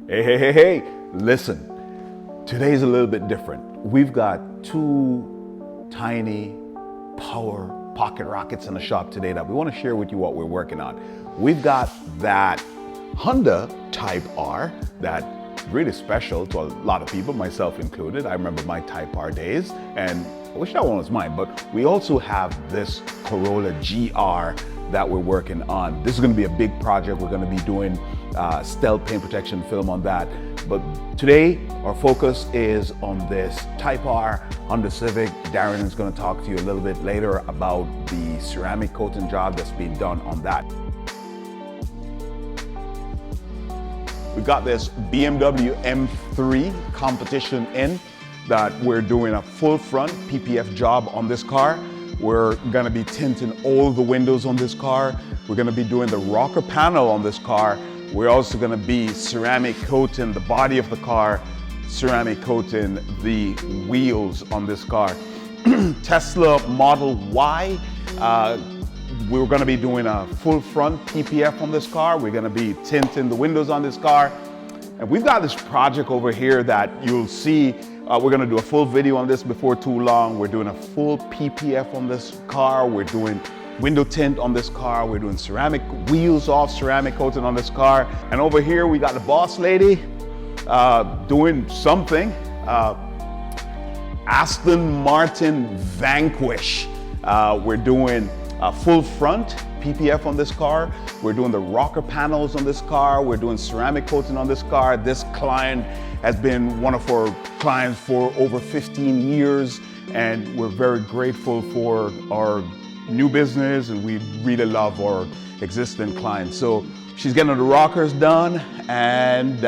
Hey, listen, today's a little bit different. We've got two tiny power pocket rockets in the shop today that we want to share with you what we're working on. We've got that Honda Type R that really special to a lot of people, myself included. I remember my Type R days, and I wish that one was mine, but we also have this Corolla GR that we're working on. This is going to be a big project. We're going to be doing stealth paint protection film on that. But today, our focus is on this Type R Honda Civic. Darren is going to talk to you a little bit later about the ceramic coating job that's being done on that. We've got this BMW M3 competition in that we're doing a full front PPF job on this car. We're gonna be tinting all the windows on this car. We're gonna be doing the rocker panel on this car. We're also gonna be ceramic coating the body of the car, ceramic coating the wheels on this car. Tesla Model Y, we're gonna be doing a full front PPF on this car. We're gonna be tinting the windows on this car. And we've got this project over here that you'll see. We're gonna do a full video on this before too long. We're doing a full PPF on this car. We're doing window tint on this car. We're doing ceramic wheels off, ceramic coating on this car. And over here, we got the boss lady doing something. Aston Martin Vanquish. We're doing a full front PPF on this car. We're doing the rocker panels on this car. We're doing ceramic coating on this car. This client has been one of our clients for over 15 years, and we're very grateful for our new business, and we really love our existing clients. So she's getting the rockers done, and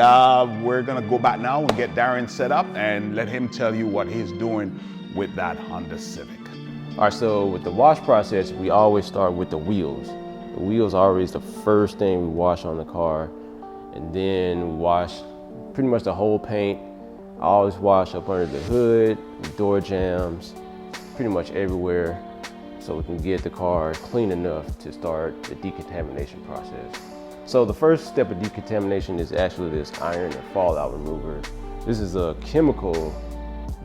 we're gonna go back now and get Darren set up and let him tell you what he's doing with that Honda Civic. All right, so with the wash process, we always start with the wheels. The wheels are always the first thing we wash on the car, and then we wash pretty much the whole paint. I always wash up under the hood, door jambs, pretty much everywhere, so we can get the car clean enough to start the decontamination process. So the first step of decontamination is actually this iron and fallout remover. This is a chemical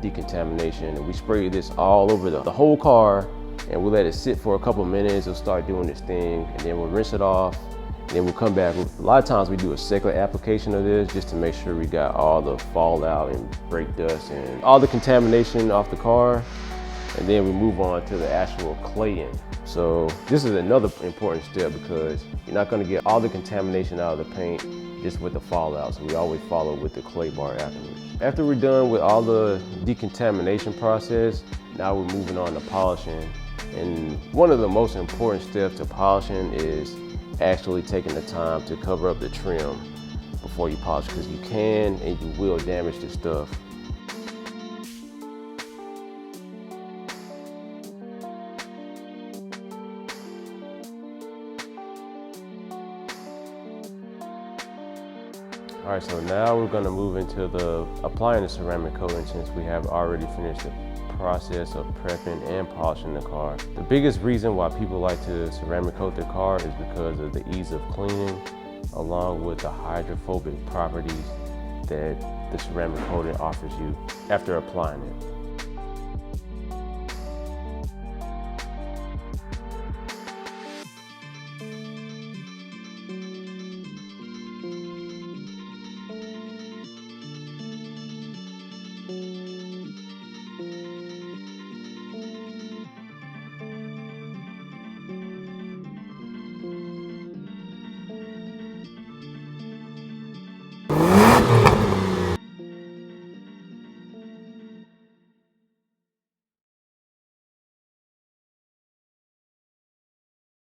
decontamination, and we spray this all over the whole car, and we'll let it sit for a couple minutes. It'll start doing its thing, and then we'll rinse it off, and then we'll come back. A lot of times we do a second application of this just to make sure we got all the fallout and brake dust and all the contamination off the car, and then we move on to the actual claying. So this is another important step because you're not going to get all the contamination out of the paint just with the fallout, so we always follow with the clay bar afterwards. After we're done with all the decontamination process, now we're moving on to polishing. And one of the most important steps to polishing is actually taking the time to cover up the trim before you polish, because you can and you will damage the stuff. All right, so now we're gonna move into the applying the ceramic coating, since we have already finished the process of prepping and polishing the car. The biggest reason why people like to ceramic coat their car is because of the ease of cleaning, along with the hydrophobic properties that the ceramic coating offers you after applying it.